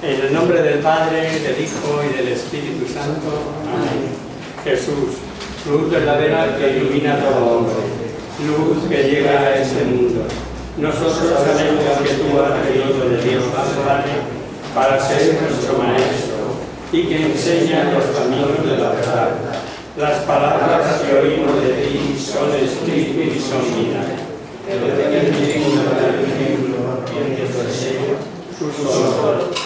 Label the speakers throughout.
Speaker 1: En el nombre del Padre, del Hijo y del Espíritu Santo. Amén. Jesús, luz verdadera que ilumina todo hombre, luz que llega a este mundo. Nosotros sabemos que tú has venido de Dios Padre para ser nuestro Maestro y que enseña los caminos de la verdad. Las palabras que oímos de ti son espíritu y son vida.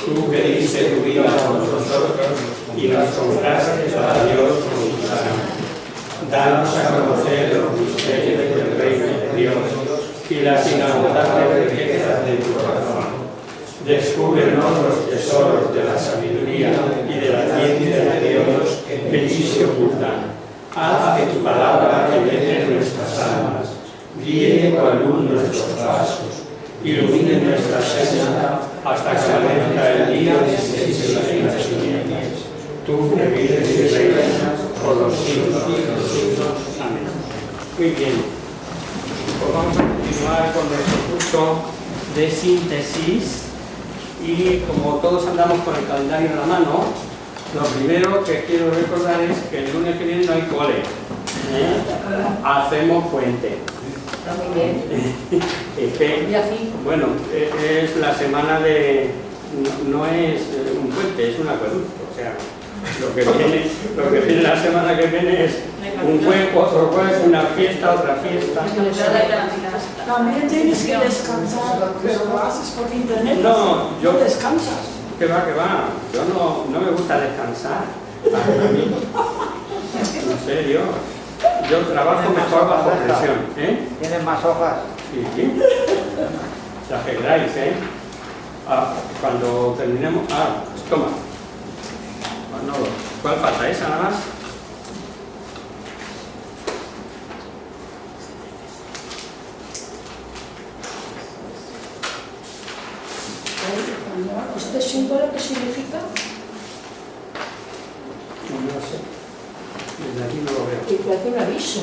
Speaker 1: Tú que diste tu vida por nosotros y nos compraste para Dios con tu sangre. Danos a conocer los misterios del reino de Dios y las inagotables riquezas de tu corazón. Descúbrenos los tesoros de la sabiduría y de la ciencia de Dios que en ti se ocultan. Haz que tu palabra penetre nuestras almas, guíe cual luz nuestros pasos, ilumine nuestra senda hasta que aparezca el día de las tinieblas. Tú que vives y reinas por los siglos de los siglos. Amén. Muy bien. Pues vamos a continuar con nuestro curso de síntesis y como todos andamos con el calendario en la mano, lo primero que quiero recordar es que el lunes que viene no hay cole. Hacemos puente.
Speaker 2: Está muy bien.
Speaker 1: Bueno, es la semana de... No es un puente, es un acueducto. O sea, lo que viene la semana que viene es un jueves, otro jueves, una fiesta, otra fiesta.
Speaker 2: También tienes que descansar, pero lo haces por internet.
Speaker 1: No, yo...
Speaker 2: descansas.
Speaker 1: Que va. Yo no me gusta descansar. A mí. En serio. Yo trabajo mejor bajo presión.
Speaker 3: ¿Tienes más hojas?
Speaker 1: Sí. Las que queráis, cuando terminemos... Pues toma. Bueno, ¿cuál falta? ¿Esa nada más?
Speaker 2: ¿Este símbolo qué significa?
Speaker 1: No sé. Desde aquí no lo veo.
Speaker 2: Y te hace un aviso.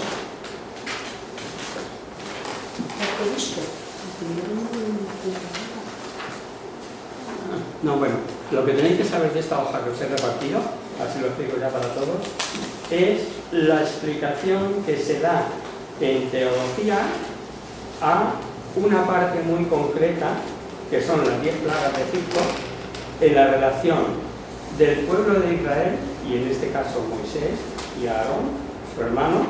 Speaker 2: ¿Qué he visto?
Speaker 1: No, bueno, lo que tenéis que saber de esta hoja que os he repartido, así lo explico ya para todos, es la explicación que se da en teología a una parte muy concreta, que son las 10 plagas de Egipto, en la relación del pueblo de Israel, y en este caso Moisés y Aarón, su hermano,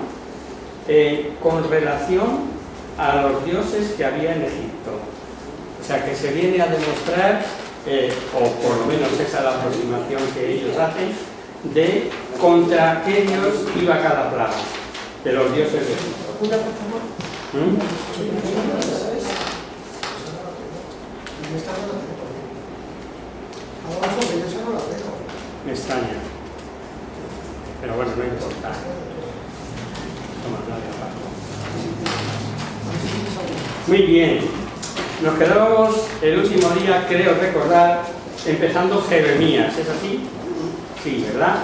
Speaker 1: con relación a los dioses que había en Egipto. O sea, que se viene a demostrar, o por lo menos esa es la aproximación que ellos hacen, de contra qué dios iba cada plaga de los dioses de Egipto.
Speaker 2: Una, por favor.
Speaker 1: Me extraña. Pero bueno, no importa. Toma, la de abajo. Muy bien. Nos quedamos el último día, creo recordar, empezando Jeremías. ¿Es así? Sí, ¿verdad?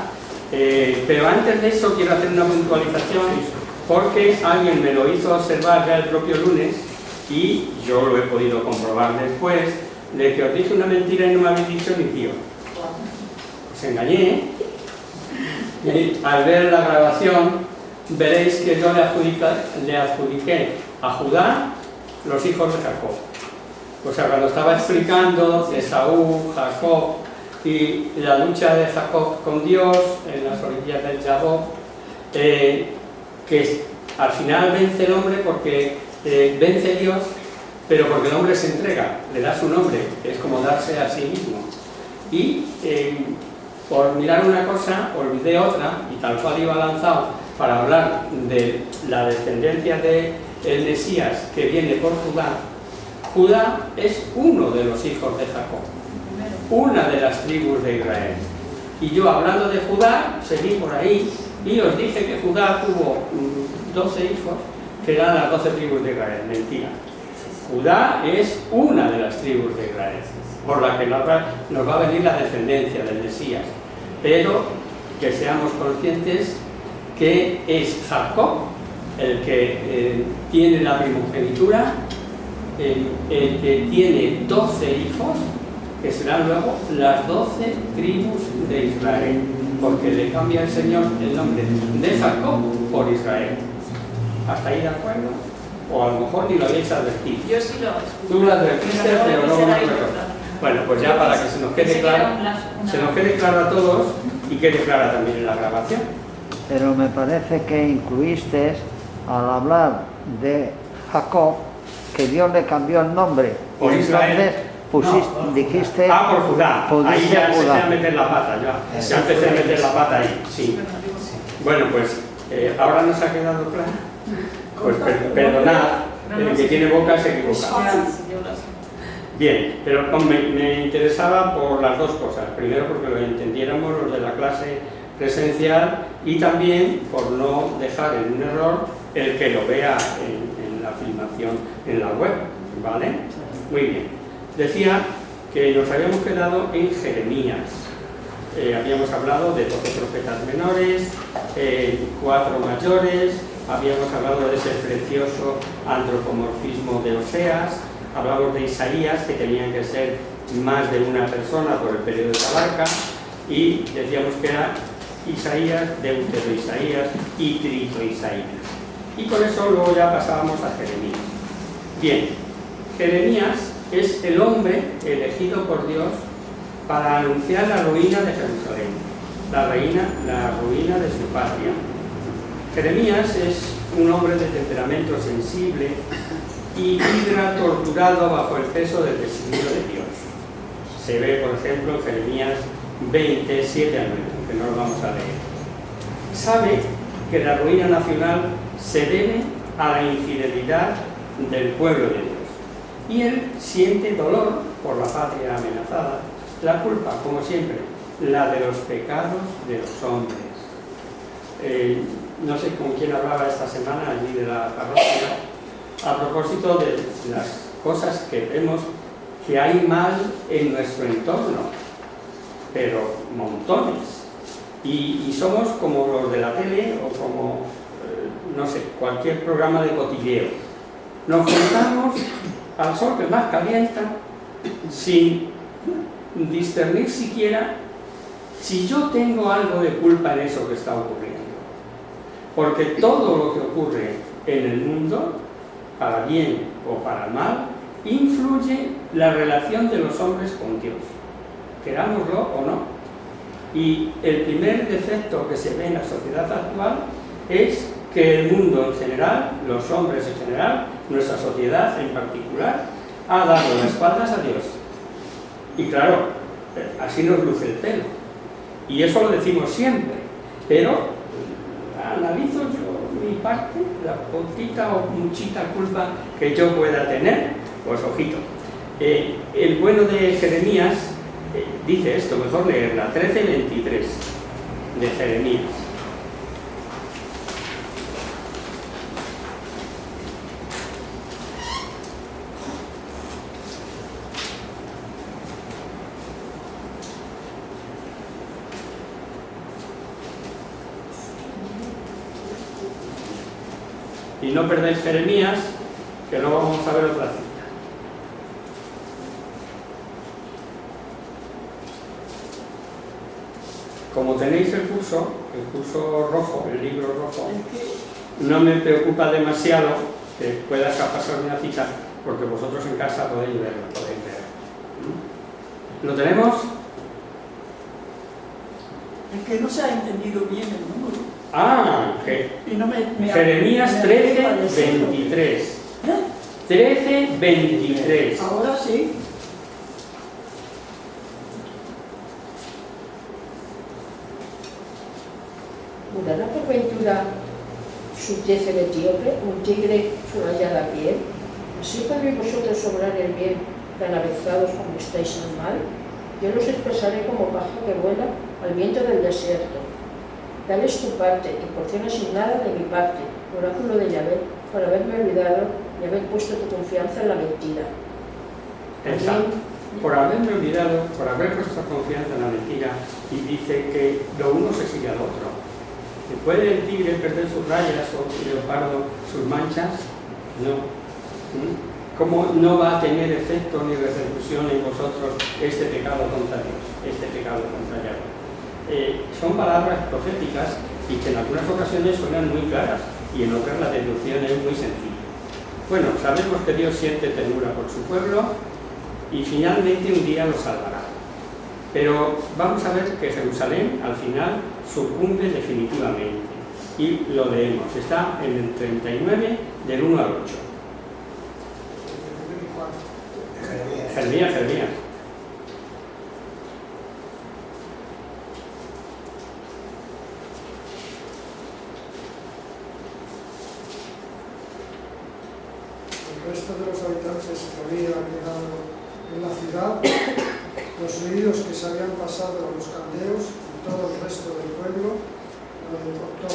Speaker 1: Pero antes de eso quiero hacer una puntualización porque alguien me lo hizo observar ya el propio lunes y yo lo he podido comprobar después de que os dije una mentira y no me habéis dicho ni tío. Os engañé. Y al ver la grabación veréis que yo le adjudiqué a Judá los hijos de Jacob. O sea, cuando estaba explicando Esaú, Jacob y la lucha de Jacob con Dios en las orillas del Jabok, que al final vence el hombre porque vence Dios, pero porque el hombre se entrega, le da su nombre, que es como darse a sí mismo. Y por mirar una cosa, olvidé otra, y tal cual iba lanzado para hablar de la descendencia del Mesías que viene por Judá. Judá es uno de los hijos de Jacob, una de las tribus de Israel. Y yo, hablando de Judá, seguí por ahí y os dije que Judá tuvo 12 hijos, que eran las 12 tribus de Israel. Mentira. Judá es una de las tribus de Israel, por la que nos va a venir la descendencia del Mesías. Pero que seamos conscientes que es Jacob el que tiene la primogenitura, el que tiene 12 hijos, que serán luego las 12 tribus de Israel, porque le cambia el Señor el nombre de Jacob por Israel. ¿Hasta ahí de acuerdo? O a lo mejor ni lo habéis advertido.
Speaker 2: Yo sí lo escuché.
Speaker 1: Tú lo advertiste, pero no me acuerdo. Bueno, pues ya para que se nos quede claro a todos y quede clara también en la grabación.
Speaker 3: Pero me parece que incluiste, al hablar de Jacob, que Dios le cambió el nombre.
Speaker 1: Por Israel.
Speaker 3: Entonces dijiste...
Speaker 1: por Judá. Ahí ya empecé a meter la pata, ya empecé a meter la pata ahí, sí. Bueno, pues ahora nos ha quedado claro. Pues perdonad, el que tiene boca se equivoca. Bien, pero me interesaba por las dos cosas. Primero porque lo entendiéramos los de la clase presencial y también por no dejar en un error el que lo vea en la filmación en la web, ¿vale? Muy bien. Decía que nos habíamos quedado en Jeremías. Habíamos hablado de 12 profetas menores, 4 mayores, habíamos hablado de ese precioso antropomorfismo de Oseas, hablamos de Isaías, que tenían que ser más de una persona por el periodo de la barca, y decíamos que era Isaías, Deutero Isaías y Trito Isaías. Y con eso luego ya pasábamos a Jeremías. Bien, Jeremías es el hombre elegido por Dios para anunciar la ruina de Jerusalén, la ruina de su patria. Jeremías es un hombre de temperamento sensible y vibra torturado bajo el peso del designio de Dios. Se ve, por ejemplo, en Jeremías 27 a 9, que no lo vamos a leer. Sabe que la ruina nacional se debe a la infidelidad del pueblo de Dios. Y él siente dolor por la patria amenazada, la culpa, como siempre, la de los pecados de los hombres. No sé con quién hablaba esta semana allí de la parroquia, a propósito de las cosas que vemos que hay mal en nuestro entorno, pero montones. Y somos como los de la tele o como, no sé, cualquier programa de cotilleo. Nos juntamos al sol que más calienta sin discernir siquiera si yo tengo algo de culpa en eso que está ocurriendo. Porque todo lo que ocurre en el mundo, para bien o para mal, influye la relación de los hombres con Dios, querámoslo o no. Y el primer defecto que se ve en la sociedad actual es que el mundo en general, los hombres en general, nuestra sociedad en particular, ha dado las espaldas a Dios. Y claro, así nos luce el pelo. Y eso lo decimos siempre, pero analizo yo mi parte, la poquita o muchita culpa que yo pueda tener, pues ojito. El bueno de Jeremías dice esto, mejor leerla, 13:23 de Jeremías. Y no perdáis Jeremías, que luego vamos a ver otra cita. Como tenéis el curso rojo, el libro rojo, no me preocupa demasiado que pueda pasar una cita, porque vosotros en casa podéis verlo, podéis ver. ¿Lo tenemos?
Speaker 2: Es que no se ha entendido bien el número.
Speaker 1: Y
Speaker 2: no me
Speaker 1: Jeremías 13:23. 13:23.
Speaker 2: Ahora sí.
Speaker 4: ¿Mudará por ventura su tez el etíope, un tigre suraya la piel? ¿Así podréis vosotros obrar el bien tan avezados como estáis en el mal? Yo los expresaré como paja que vuela al viento del desierto. Tal es tu parte y porción asignada de mi parte, oráculo de Yahvé, por haberme olvidado y haber puesto tu confianza en la mentira.
Speaker 1: Exacto. Por haberme olvidado, por haber puesto confianza en la mentira, y dice que lo uno se sigue al otro. ¿Puede el tigre perder sus rayas o el leopardo sus manchas? No. ¿cómo no va a tener efecto ni repercusión en vosotros este pecado contra Dios, este pecado contra Yahvé? Son palabras proféticas y que en algunas ocasiones suenan muy claras y en otras la deducción es muy sencilla. Bueno, sabemos que Dios siente ternura por su pueblo y finalmente un día lo salvará. Pero vamos a ver que Jerusalén al final sucumbe definitivamente. Y lo leemos, está en el 39 del 1 al 8. Jeremías.
Speaker 5: El resto de los habitantes que había quedado en la ciudad, los heridos que se habían pasado a los caldeos y todo el resto del pueblo, lo deportó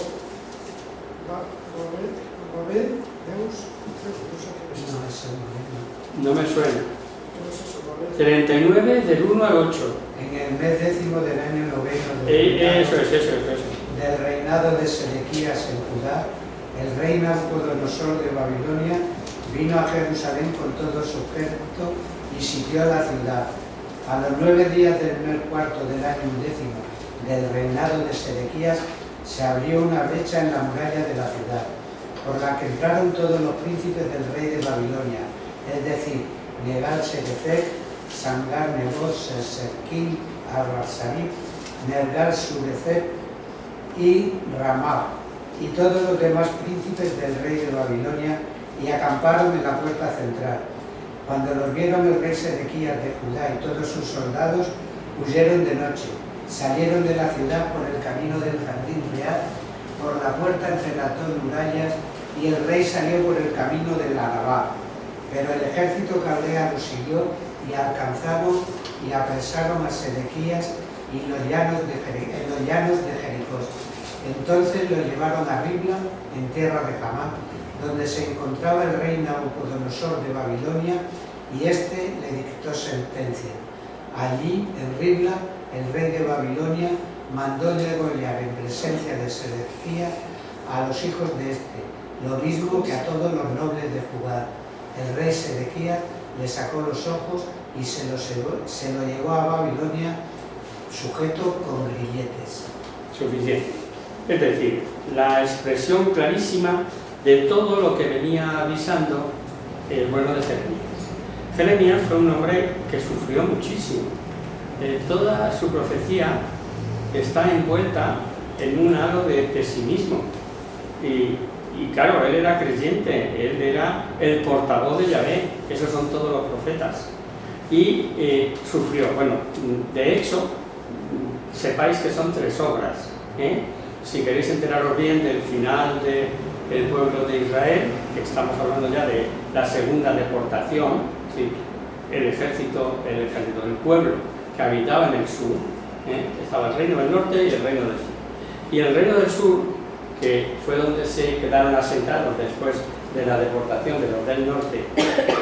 Speaker 5: Babel, Neus, no sé qué es eso.
Speaker 1: No me suena.
Speaker 5: ¿Qué es eso, Babel?
Speaker 1: 39 del 1 al 8.
Speaker 6: En el mes 10º del año 9 del
Speaker 1: Eso.
Speaker 6: del reinado de Sedequías en Judá, el rey Nabucodonosor de Babilonia vino a Jerusalén con todo su ejército y sitió la ciudad. A los 9 días del mes cuarto del año 10º del reinado de Sedequías se abrió una brecha en la muralla de la ciudad, por la que entraron todos los príncipes del rey de Babilonia, es decir, Negal-Sharezer, Sangar-Nebot, Sarsekim, Arrasarib, Nergal-Surezer y Ramá, y todos los demás príncipes del rey de Babilonia, y acamparon en la puerta central. Cuando los vieron el rey Sedequías de Judá y todos sus soldados, huyeron de noche, salieron de la ciudad por el camino del jardín real, por la puerta entre las dos murallas, y el rey salió por el camino del Arabá. Pero el ejército caldea los siguió y alcanzaron y apresaron a Sedequías en los llanos de Jericó. Entonces lo llevaron a Ribla, en tierra de Hamá, donde se encontraba el rey Nabucodonosor de Babilonia, y éste le dictó sentencia. Allí, en Ribla, el rey de Babilonia mandó degollar en presencia de Sedequías a los hijos de éste, lo mismo que a todos los nobles de Judá. El rey Sedequías le sacó los ojos y se lo llevó a Babilonia sujeto con grilletes.
Speaker 1: Suficiente. Es decir, la expresión clarísima de todo lo que venía avisando el bueno de Jeremías. Jeremías fue un hombre que sufrió muchísimo. Toda su profecía está envuelta en un halo de pesimismo. Y claro, él era creyente, él era el portavoz de Yahvé, esos son todos los profetas. Y sufrió. Bueno, de hecho, sepáis que son 3 obras. Si queréis enteraros bien del final del pueblo de Israel, que estamos hablando ya de la segunda deportación, ¿sí? el ejército del pueblo que habitaba en el sur, estaba el reino del norte y el reino del sur. Y el reino del sur, que fue donde se quedaron asentados después de la deportación de los del norte,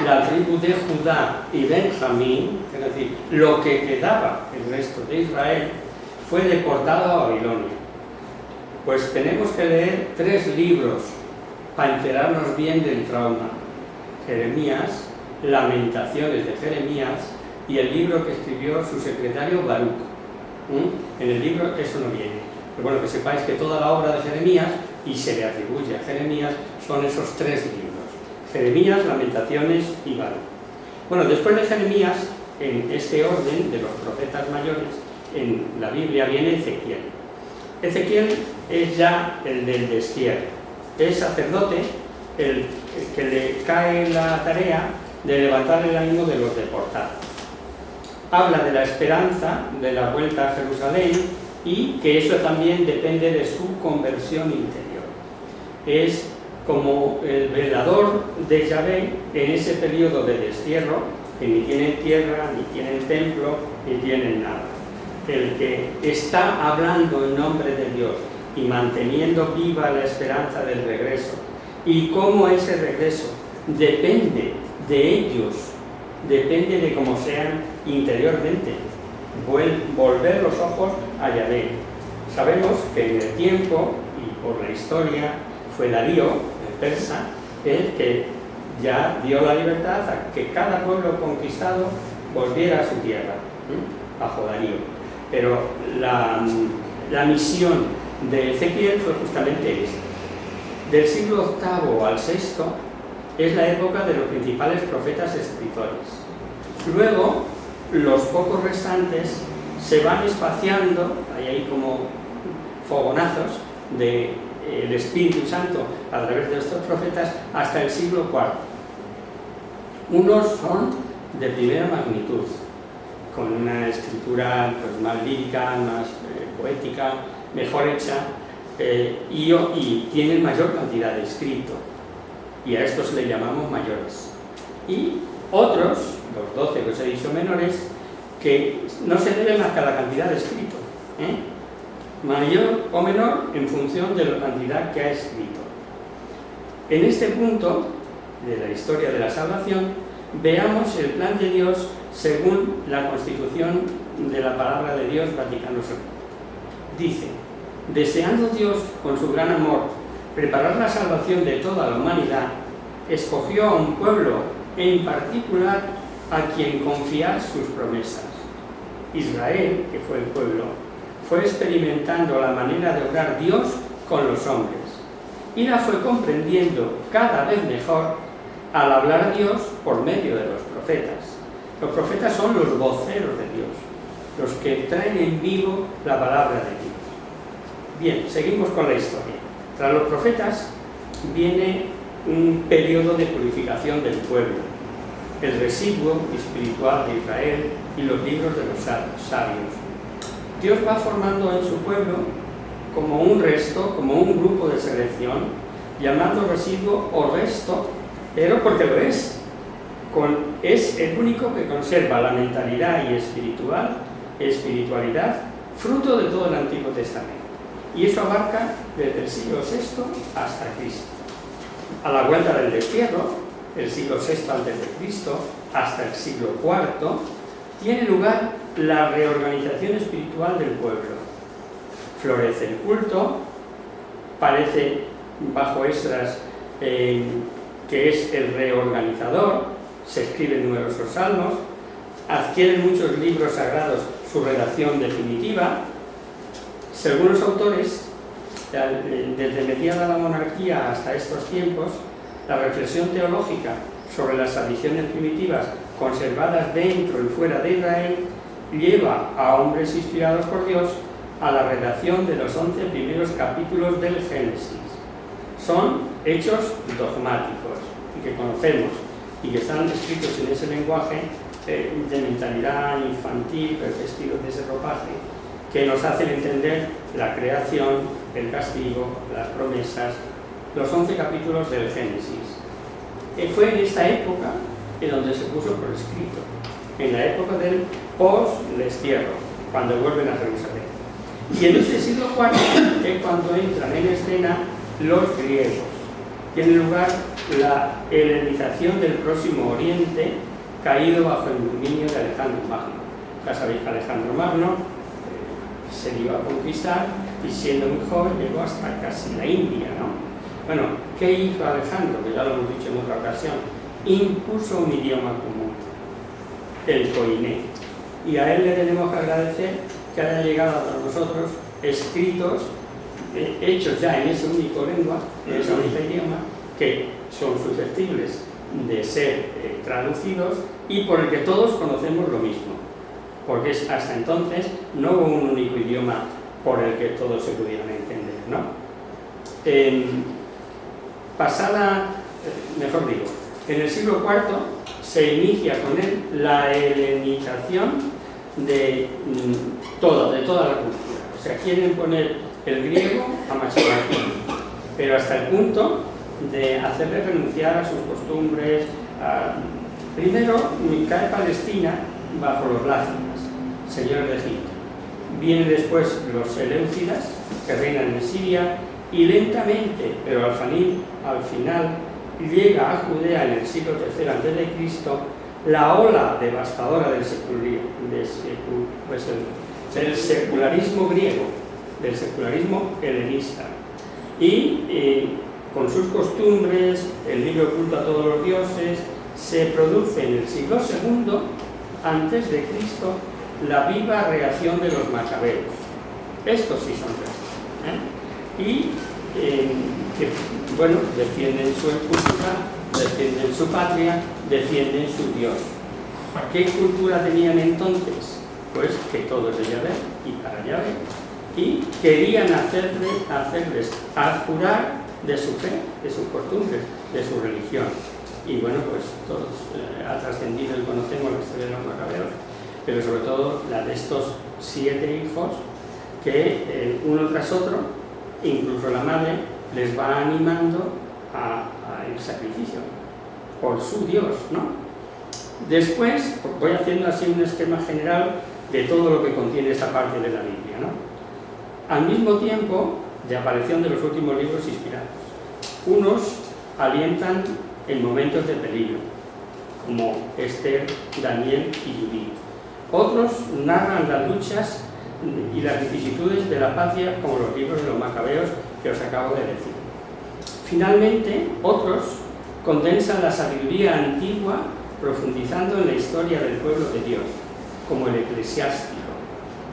Speaker 1: la tribu de Judá y Benjamín, es decir, lo que quedaba el resto de Israel, fue deportado a Babilonia. Pues tenemos que leer 3 libros para enterarnos bien del trauma. Jeremías, Lamentaciones de Jeremías y el libro que escribió su secretario Baruch. En el libro eso no viene. Pero bueno, que sepáis que toda la obra de Jeremías, y se le atribuye a Jeremías, son esos 3 libros. Jeremías, Lamentaciones y Baruch. Bueno, después de Jeremías, en este orden de los profetas mayores, en la Biblia viene Ezequiel. Ezequiel es ya el del destierro. Es sacerdote el que le cae la tarea de levantar el ánimo de los deportados. Habla de la esperanza de la vuelta a Jerusalén y que eso también depende de su conversión interior. Es como el velador de Yahvé en ese periodo de destierro, que ni tienen tierra, ni tienen templo, ni tienen nada. El que está hablando en nombre de Dios y manteniendo viva la esperanza del regreso, y cómo ese regreso depende de ellos, depende de cómo sean interiormente, volver los ojos a Yahvé. Sabemos que en el tiempo y por la historia fue Darío, el persa, el que ya dio la libertad a que cada pueblo conquistado volviera a su tierra, bajo Darío. Pero la misión de Ezequiel fue justamente esta. Del siglo VIII al VI es la época de los principales profetas escritores. Luego, los pocos restantes se van espaciando, hay como fogonazos del Espíritu Santo a través de estos profetas hasta el siglo IV. Unos son de primera magnitud, con una escritura pues, más lírica, más poética, mejor hecha, y tienen mayor cantidad de escrito, y a estos le llamamos mayores. Y otros, los 12 que os he dicho menores, que no se deben más que a la cantidad de escrito, mayor o menor en función de la cantidad que ha escrito. En este punto de la historia de la salvación, veamos el plan de Dios según la Constitución de la Palabra de Dios, Vaticano II. Dice: deseando Dios con su gran amor preparar la salvación de toda la humanidad, escogió a un pueblo en particular a quien confiar sus promesas. Israel, que fue el pueblo, fue experimentando la manera de obrar Dios con los hombres y la fue comprendiendo cada vez mejor al hablar a Dios por medio de los profetas. Los profetas son los voceros de Dios, los que traen en vivo la palabra de Dios. Bien, seguimos con la historia. Tras los profetas viene un periodo de purificación del pueblo, el residuo espiritual de Israel y los libros de los sabios. Dios va formando en su pueblo como un resto, como un grupo de selección, llamando residuo o resto, pero porque lo es. Es el único que conserva la mentalidad y espiritualidad, fruto de todo el Antiguo Testamento. Y eso abarca desde el siglo VI hasta Cristo. A la vuelta del destierro, el siglo VI a.C. hasta el siglo IV, tiene lugar la reorganización espiritual del pueblo. Florece el culto, parece bajo Esdras que es el reorganizador, se escriben numerosos salmos, adquieren muchos libros sagrados su redacción definitiva. Según los autores, desde mediada la monarquía hasta estos tiempos, la reflexión teológica sobre las tradiciones primitivas conservadas dentro y fuera de Israel lleva a hombres inspirados por Dios a la redacción de los 11 primeros capítulos del Génesis. Son hechos dogmáticos y que conocemos y que están escritos en ese lenguaje de mentalidad infantil, revestidos de ese ropaje, que nos hacen entender la creación, el castigo, las promesas, los 11 capítulos del Génesis. Fue en esta época en donde se puso por escrito, en la época del post-destierro, cuando vuelven a Jerusalén. Y en este siglo IV es cuando entran en escena los griegos. Tiene lugar la helenización del Próximo Oriente, caído bajo el dominio de Alejandro Magno. Ya sabéis que Alejandro Magno se iba a conquistar y siendo muy joven llegó hasta casi la India, ¿no? Bueno, ¿qué hizo Alejandro? Que ya lo hemos dicho en otra ocasión. Impuso un idioma común, el koiné. Y a él le tenemos que agradecer que haya llegado a nosotros escritos, hechos ya en ese único lengua, en ese único idioma, que son susceptibles de ser traducidos y por el que todos conocemos lo mismo. Porque hasta entonces no hubo un único idioma por el que todos se pudieran entender, ¿no? En el siglo IV se inicia con él la helenización de toda la cultura. O sea, quieren poner el griego a machacar, pero hasta el punto de hacerle renunciar a sus costumbres. Primero cae Palestina bajo los lácidas, señores de Egipto. Vienen después los seleucidas, que reinan en Siria, y lentamente, pero al final, llega a Judea en el siglo III a.C. la ola devastadora del secularismo griego, del secularismo helenista. Y con sus costumbres, el libro culto a todos los dioses, se produce en el siglo II antes de Cristo la viva reacción de los macabeos. Estos sí son restos, y que, bueno, defienden su cultura, defienden su patria, defienden su Dios. ¿Qué cultura tenían entonces? Pues que todo es de Yahvé y para Yahvé, y querían hacerles abjurar de su fe, de sus costumbres, de su religión. Y bueno, pues todos ha trascendido y conocemos la historia de los macabeos, pero sobre todo la de estos 7 hijos que uno tras otro, incluso la madre, les va animando al sacrificio por su Dios, ¿no? Después voy haciendo así un esquema general de todo lo que contiene esta parte de la Biblia, ¿no? Al mismo tiempo de aparición de los últimos libros inspirados, unos alientan en momentos de peligro, como Esther, Daniel y Judith. Otros narran las luchas y las vicisitudes de la patria, como los libros de los macabeos que os acabo de decir. Finalmente, otros condensan la sabiduría antigua profundizando en la historia del pueblo de Dios, como el eclesiástico,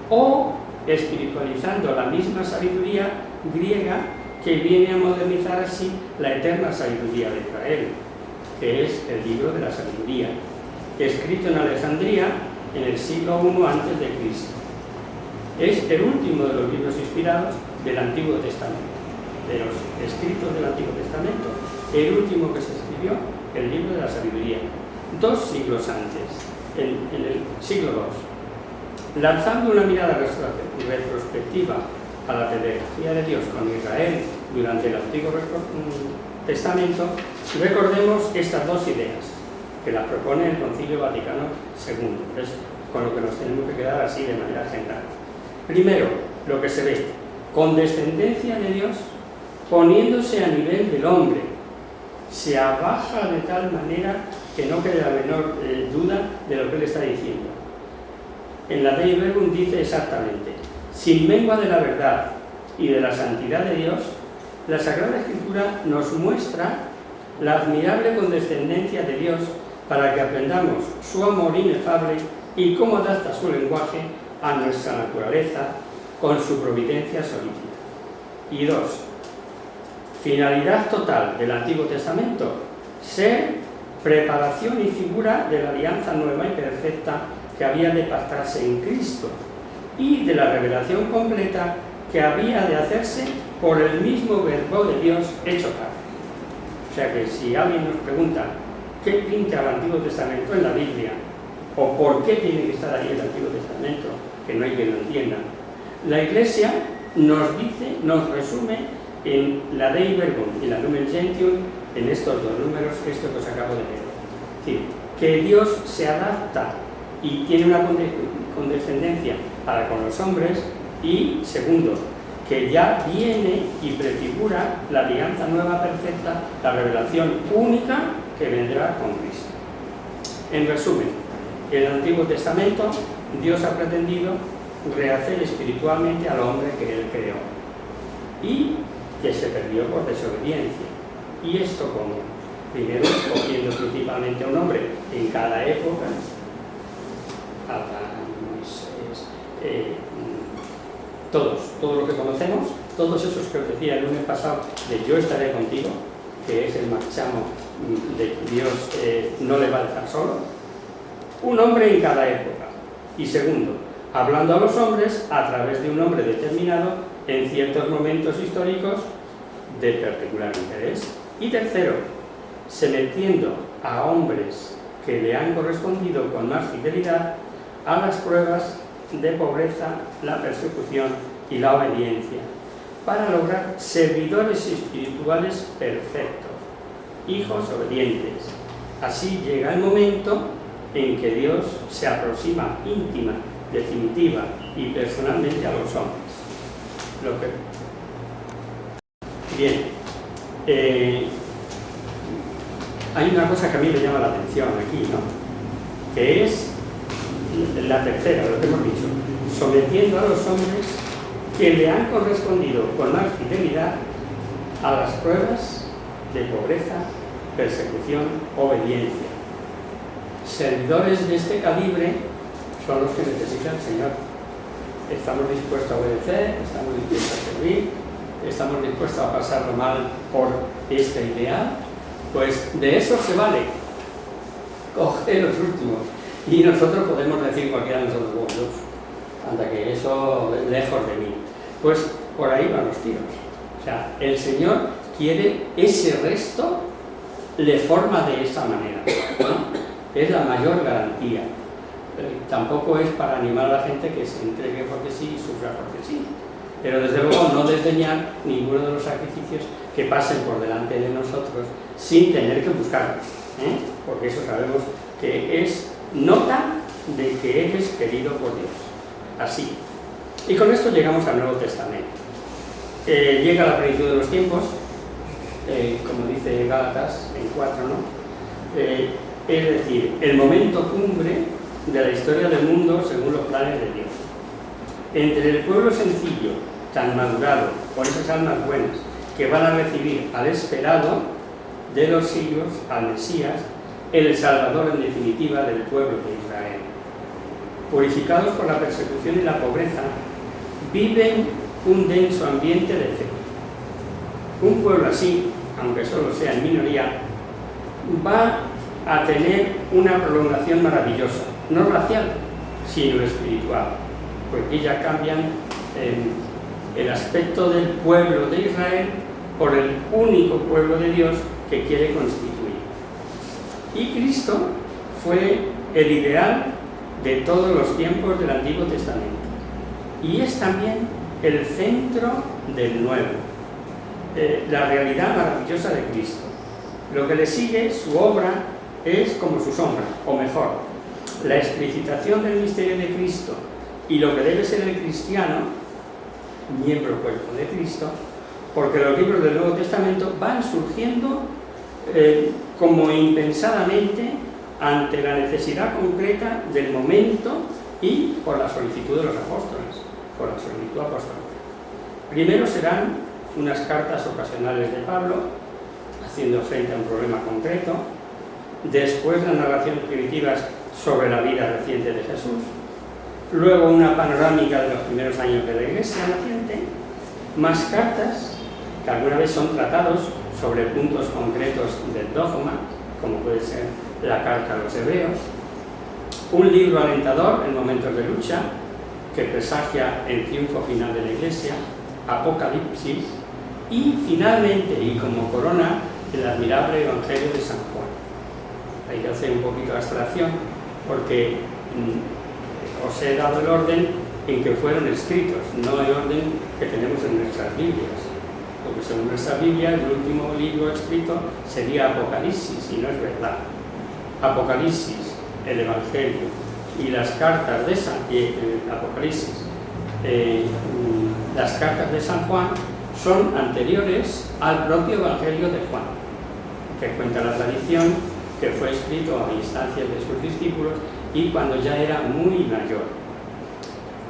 Speaker 1: o espiritualizando la misma sabiduría griega que viene a modernizar así la eterna sabiduría de Israel, que es el libro de la sabiduría, escrito en Alejandría en el siglo I a.C. Es el último de los libros inspirados del Antiguo Testamento, de los escritos del Antiguo Testamento, el último que se escribió, el libro de la sabiduría, 2 siglos antes, en el siglo II. Lanzando una mirada retrospectiva a la pedagogía de Dios con Israel durante el Antiguo Testamento, recordemos estas 2 ideas que las propone el Concilio Vaticano II, es con lo que nos tenemos que quedar así de manera general. Primero, lo que se ve, condescendencia de Dios poniéndose a nivel del hombre, se abaja de tal manera que no quede la menor duda de lo que él está diciendo. En la Dei Verbum dice exactamente: sin mengua de la verdad y de la santidad de Dios, la Sagrada Escritura nos muestra la admirable condescendencia de Dios para que aprendamos su amor inefable y cómo adapta su lenguaje a nuestra naturaleza con su providencia solícita. Y 2. Finalidad total del Antiguo Testamento: ser preparación y figura de la alianza nueva y perfecta que había de pactarse en Cristo y de la revelación completa que había de hacerse por el mismo Verbo de Dios hecho carne. O sea que si alguien nos pregunta qué pinta el Antiguo Testamento en la Biblia o por qué tiene que estar ahí el Antiguo Testamento, que no hay quien lo entienda, la Iglesia nos dice, nos resume en la Dei Verbum y la Lumen Gentium, en estos 2 números, esto que os acabo de leer. Es decir, que Dios se adapta y tiene una condescendencia para con los hombres, y segundo, que ya viene y prefigura la alianza nueva perfecta, la revelación única que vendrá con Cristo. En resumen, en el Antiguo Testamento Dios ha pretendido rehacer espiritualmente al hombre que Él creó y que se perdió por desobediencia. ¿Y esto cómo? Primero, escogiendo principalmente a un hombre en cada época, todo lo que conocemos, todos esos que os decía el lunes pasado de yo estaré contigo, que es el marchamo de Dios, no le va a dejar solo, un hombre en cada época. Y segundo, hablando a los hombres a través de un hombre determinado en ciertos momentos históricos de particular interés. Y tercero, sometiendo a hombres que le han correspondido con más fidelidad a las pruebas de pobreza, la persecución y la obediencia, para lograr servidores espirituales perfectos, hijos obedientes. Así llega el momento en que Dios se aproxima íntima, definitiva y personalmente a los hombres. Bien, hay una cosa que a mí me llama la atención aquí, ¿no? Que es la tercera, lo que hemos dicho, sometiendo a los hombres que le han correspondido con más fidelidad a las pruebas de pobreza, persecución, obediencia. Servidores de este calibre son los que necesita el Señor. Estamos dispuestos a obedecer, estamos dispuestos a servir, estamos dispuestos a pasarlo mal por este ideal. Pues de eso se vale coger los últimos. Y nosotros podemos decir cualquiera de nosotros, bueno, anda que eso lejos de mí. Pues por ahí van los tiros. O sea, el Señor quiere ese resto, le forma de esa manera, ¿no? Es la mayor garantía. Tampoco es para animar a la gente que se entregue porque sí y sufra porque sí. Pero desde luego no desdeñar ninguno de los sacrificios que pasen por delante de nosotros sin tener que buscarlos, ¿eh? Porque eso sabemos que es nota de que eres querido por Dios. Así. Y con esto llegamos al Nuevo Testamento. Llega la plenitud de los tiempos, como dice Gálatas en 4, ¿no? Es decir, el momento cumbre de la historia del mundo según los planes de Dios. Entre el pueblo sencillo, tan madurado, con esas almas buenas, que van a recibir al esperado de los siglos, al Mesías, el Salvador en definitiva del pueblo de Israel. Purificados por la persecución y la pobreza, viven un denso ambiente de fe. Un pueblo así, aunque solo sea en minoría, va a tener una prolongación maravillosa, no racial, sino espiritual, porque ya cambian el aspecto del pueblo de Israel por el único pueblo de Dios que quiere constituir. Y Cristo fue el ideal de todos los tiempos del Antiguo Testamento y es también el centro del Nuevo, la realidad maravillosa de Cristo. Lo que le sigue, su obra, es como su sombra, o mejor, la explicitación del misterio de Cristo y lo que debe ser el cristiano, miembro cuerpo de Cristo, porque los libros del Nuevo Testamento van surgiendo como impensadamente ante la necesidad concreta del momento y por la solicitud de los apóstoles, por la solicitud apostólica. Primero serán unas cartas ocasionales de Pablo, haciendo frente a un problema concreto, después las narraciones primitivas sobre la vida reciente de Jesús, luego una panorámica de los primeros años de la Iglesia naciente, más cartas que alguna vez son tratados sobre puntos concretos del dogma, como puede ser la carta a los hebreos, un libro alentador en momentos de lucha que presagia el triunfo final de la Iglesia, Apocalipsis, y finalmente, y como corona, el admirable Evangelio de San Juan. Hay que hacer un poquito de abstracción porque os he dado el orden en que fueron escritos, no el orden que tenemos en nuestras Biblias, porque según nuestra Biblia el último libro escrito sería Apocalipsis, y no es verdad. Apocalipsis, el Evangelio y las cartas de Apocalipsis, las cartas de San Juan son anteriores al propio Evangelio de Juan, que cuenta la tradición que fue escrito a instancias de sus discípulos y cuando ya era muy mayor.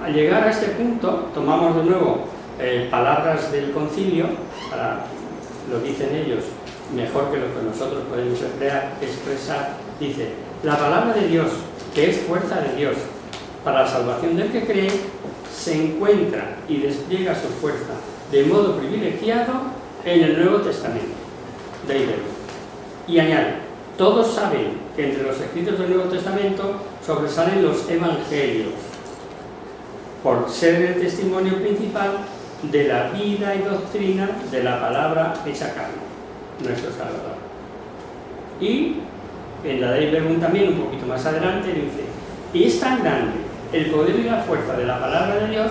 Speaker 1: Al llegar a este punto, tomamos de nuevo palabras del concilio, lo dicen ellos mejor que lo que nosotros podemos expresar, dice: la palabra de Dios, que es fuerza de Dios para la salvación del que cree, se encuentra y despliega su fuerza de modo privilegiado en el Nuevo Testamento de Ibero. Y añade: todos saben que entre los escritos del Nuevo Testamento sobresalen los evangelios, por ser el testimonio principal de la vida y doctrina de la palabra hecha carne, nuestro Salvador. Y en la Dei Verbum también, un poquito más adelante, dice: y es tan grande el poder y la fuerza de la palabra de Dios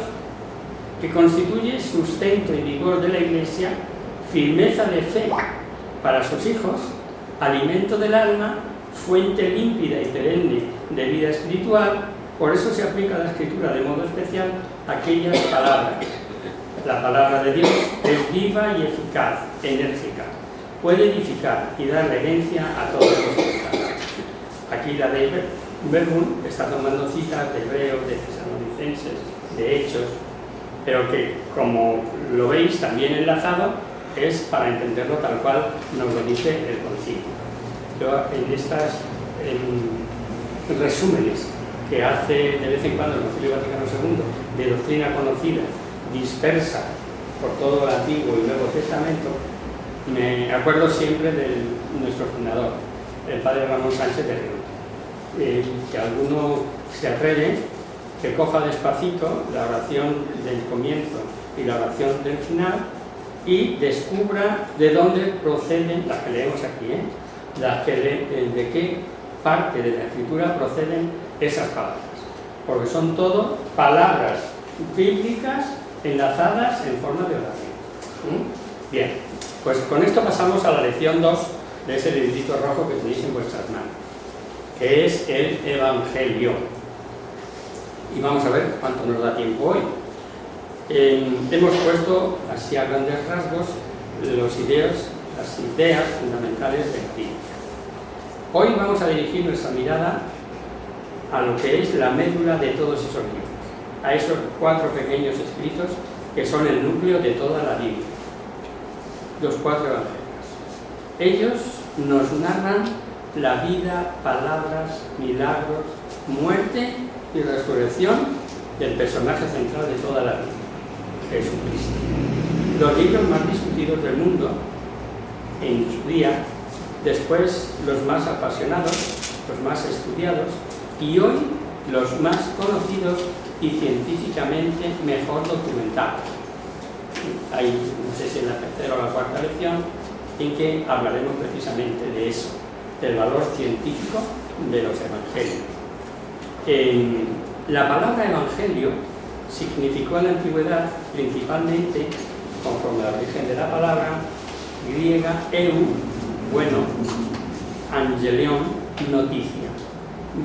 Speaker 1: que constituye sustento y vigor de la Iglesia, firmeza de fe para sus hijos, alimento del alma, fuente límpida y perenne de vida espiritual. Por eso se aplica a la Escritura de modo especial aquellas palabras. La palabra de Dios es viva y eficaz, enérgica, puede edificar y dar herencia a todos los pensadores. Aquí la Dei Verbum está tomando citas de Hebreos, de Tesalonicenses, de Hechos, pero que, como lo veis, también enlazado es para entenderlo tal cual nos lo dice el concilio. Yo en estas resúmenes que hace de vez en cuando el Concilio Vaticano II de doctrina conocida, dispersa por todo el Antiguo y Nuevo Testamento, me acuerdo siempre de nuestro fundador, el padre Ramón Sánchez de Río. Que alguno se atreve, que coja despacito la oración del comienzo y la oración del final y descubra de dónde proceden, las que leemos aquí, de qué parte de la Escritura proceden esas palabras, porque son todo palabras bíblicas enlazadas en forma de oración. Bien, pues con esto pasamos a la lección 2 de ese librito rojo que tenéis en vuestras manos, que es el Evangelio. Y vamos a ver cuánto nos da tiempo hoy. Hemos puesto así a grandes rasgos las ideas fundamentales del Espíritu. Hoy vamos a dirigir nuestra mirada a lo que es la médula de todos esos libros, a esos 4 pequeños escritos que son el núcleo de toda la Biblia, los 4 evangelios. Ellos nos narran la vida, palabras, milagros, muerte y resurrección del personaje central de toda la Biblia, Jesucristo. Los libros más discutidos del mundo en su día, después los más apasionados, los más estudiados y hoy los más conocidos y científicamente mejor documentados. Hay, no sé si en la tercera o la cuarta lección, en que hablaremos precisamente de eso, del valor científico de los evangelios. La palabra evangelio significó en la antigüedad principalmente, conforme al origen de la palabra griega, bueno, angelion, noticia,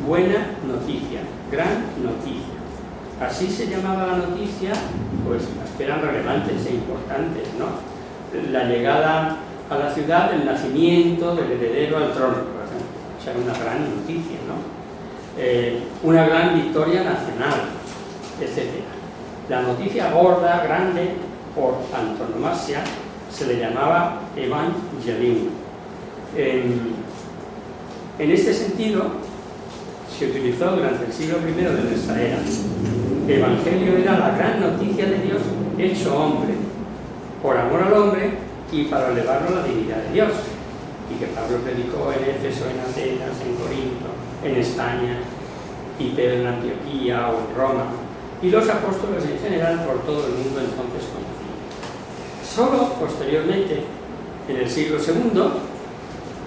Speaker 1: buena noticia, gran noticia. Así se llamaba la noticia, pues las que eran relevantes e importantes, ¿no? La llegada a la ciudad, el nacimiento del heredero al trono, por ejemplo. O sea, una gran noticia, ¿no? Una gran victoria nacional, etc. La noticia gorda, grande, por antonomasia, se le llamaba evangelium. En este sentido, se utilizó durante el siglo I de nuestra era. Evangelio era la gran noticia de Dios hecho hombre, por amor al hombre y para elevarlo a la divinidad de Dios. Y que Pablo predicó en Éfeso, en Atenas, en Corinto, en España, y Pedro en Antioquía o en Roma, y los apóstoles en general por todo el mundo entonces conocido. Solo posteriormente, en el siglo II,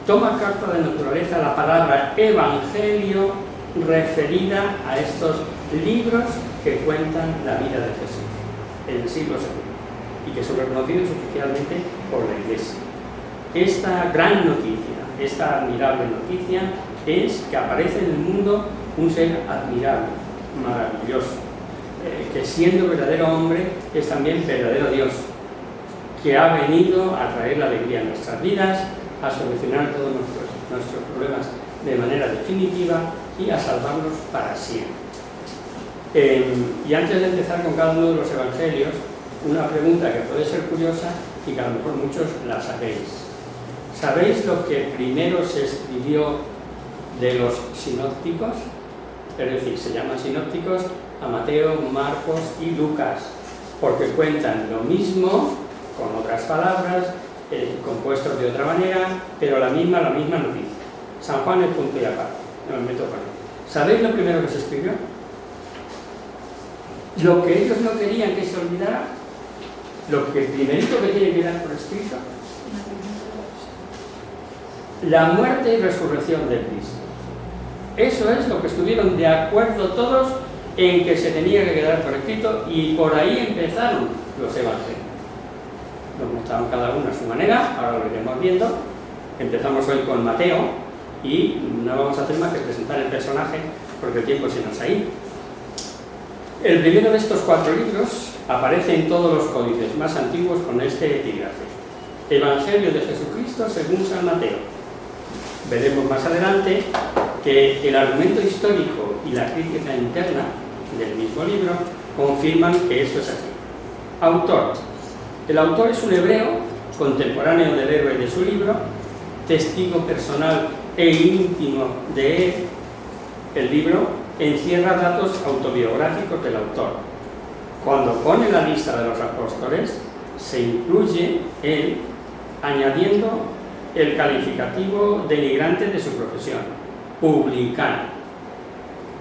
Speaker 1: toma carta de naturaleza la palabra evangelio referida a estos libros que cuentan la vida de Jesús, en el siglo II, y que son reconocidos oficialmente por la Iglesia. Esta gran noticia, esta admirable noticia, es que aparece en el mundo un ser admirable, maravilloso, que siendo verdadero hombre es también verdadero Dios, que ha venido a traer la alegría a nuestras vidas, a solucionar todos nuestros problemas de manera definitiva y a salvarnos para siempre. Y antes de empezar con cada uno de los evangelios, una pregunta que puede ser curiosa y que a lo mejor muchos la sabéis. ¿Sabéis lo que primero se escribió de los sinópticos? Es decir, se llaman sinópticos a Mateo, Marcos y Lucas, porque cuentan lo mismo, con otras palabras, compuestos de otra manera, pero la misma noticia. San Juan es punto y aparte, no me meto con él. ¿Sabéis lo primero que se escribió? Lo que ellos no querían que se olvidara, lo que primerito que tiene que quedar por escrito, la muerte y resurrección de Cristo. Eso es lo que estuvieron de acuerdo todos en que se tenía que quedar por escrito, y por ahí empezaron los evangelios. Los mostraron cada uno a su manera, ahora lo iremos viendo. Empezamos hoy con Mateo y no vamos a hacer más que presentar el personaje porque el tiempo se nos ha ido. El primero de estos 4 libros aparece en todos los códices más antiguos con este epígrafe: Evangelio de Jesucristo según San Mateo. Veremos más adelante que el argumento histórico y la crítica interna del mismo libro confirman que esto es así. Autor. El autor es un hebreo contemporáneo del héroe de su libro, testigo personal e íntimo de él. El libro encierra datos autobiográficos del autor. Cuando pone la lista de los apóstoles, se incluye él añadiendo el calificativo denigrante de su profesión, publicano.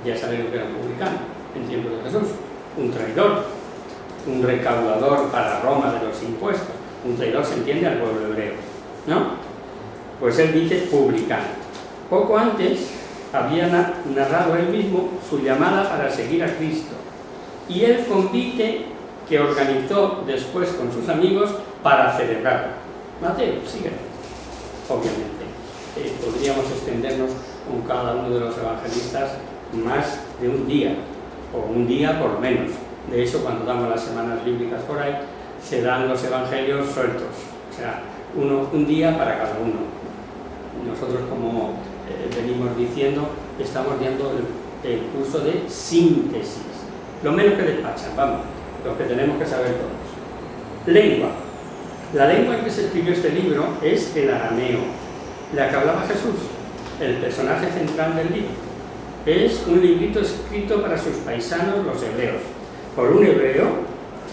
Speaker 1: Ya sabéis lo que era un publicano en tiempos de Jesús: un traidor, un recaudador para Roma de los impuestos. Un traidor se entiende al pueblo hebreo, ¿no? Pues él dice publicano. Poco antes había narrado él mismo su llamada para seguir a Cristo y el convite que organizó después con sus amigos para celebrarlo. Mateo, sigue. Obviamente, podríamos extendernos con cada uno de los evangelistas más de un día, o un día por lo menos. De hecho, cuando damos las semanas bíblicas por ahí, se dan los evangelios sueltos, o sea, un día para cada uno. Nosotros, como venimos diciendo, estamos dando el curso de síntesis, lo menos que despachan, vamos, lo que tenemos que saber todos. Lengua. La lengua en que se escribió este libro es el arameo, la que hablaba Jesús, el personaje central del libro. Es un librito escrito para sus paisanos, los hebreos, por un hebreo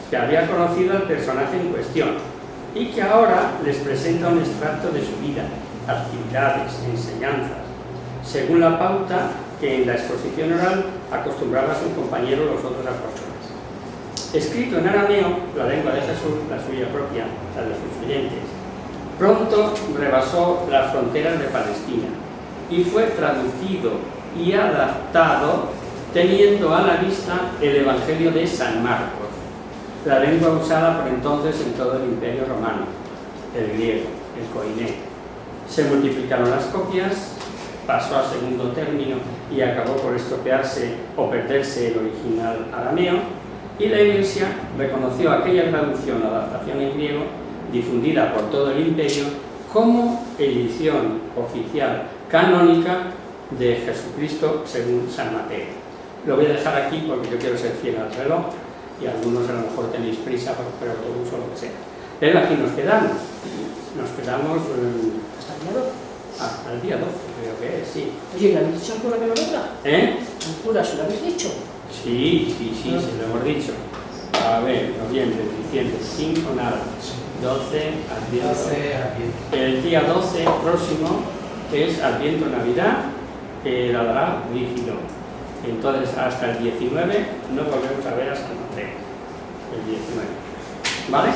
Speaker 1: que había conocido al personaje en cuestión y que ahora les presenta un extracto de su vida, actividades, enseñanzas, según la pauta que en la exposición oral acostumbraba a sus compañeros los otros apóstoles. Escrito en arameo, la lengua de Jesús, la suya propia, la de sus oyentes, pronto rebasó las fronteras de Palestina y fue traducido y adaptado teniendo a la vista el Evangelio de San Marcos, la lengua usada por entonces en todo el Imperio Romano, el griego, el koiné. Se multiplicaron las copias, pasó a segundo término y acabó por estropearse o perderse el original arameo, y la Iglesia reconoció aquella traducción o adaptación en griego, difundida por todo el imperio, como edición oficial canónica de Jesucristo según San Mateo. Lo voy a dejar aquí porque yo quiero ser fiel al reloj y algunos a lo mejor tenéis prisa por autobús o lo que sea. Pero aquí nos quedamos
Speaker 4: Hasta el día 12.
Speaker 1: hasta el día 12, creo que es, sí.
Speaker 4: Oye, ¿le habéis dicho al cura que no venga? ¿Al cura se lo habéis dicho?
Speaker 1: Sí, se lo hemos dicho. A ver, noviembre, diciembre, 5 nada, 12 Adviento. El día 12 próximo es Adviento Navidad, que la dará Vígido. Entonces hasta el 19 no volvemos a ver hasta Mateo, el 19. ¿Vale?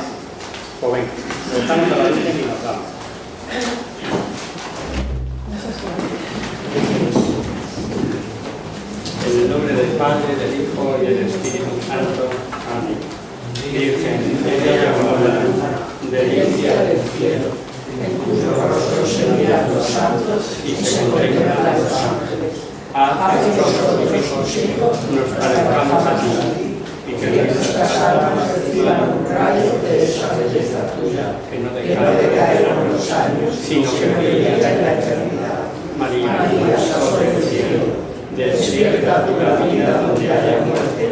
Speaker 1: Pues venga, lo dejamos a la luz y nos vamos. En el nombre del Padre, del Hijo y del Espíritu Santo. Amén. Virgen, ella como la luz, delicia del cielo, en cuyo rostro se miran los santos y se contemplan los ángeles. Haz que nosotros, hijos, nos parezcamos a ti, y que nuestras almas reciban un rayo de esa belleza tuya, que no decae con los años, sino que brilla en la eternidad. María, sol del cielo, despierta tu la vida donde haya muerte,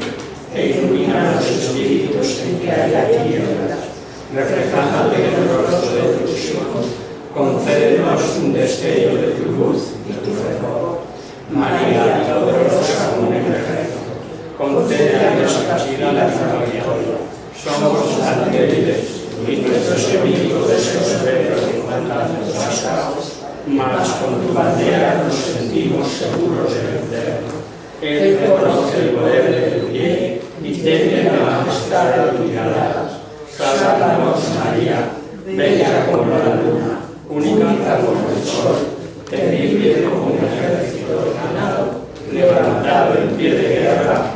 Speaker 1: e ilumina los espíritus en que haya tinieblas. Reflejándote en el rostro de tus hijos, concédenos un destello de tu luz y tu fervor. María, poderosa como un ejército, concede a nuestra vida la victoria. Somos tan débiles y nuestros enemigos desesperados en cuanto nuestras causas, mas con tu bandera nos sentimos seguros de vencer. Él conoce el poder de tu bien y teme la majestad de tus miradas. Sálvanos, María, bella como la luna, única como el sol, temible como un ejército ganado, levantado en pie de guerra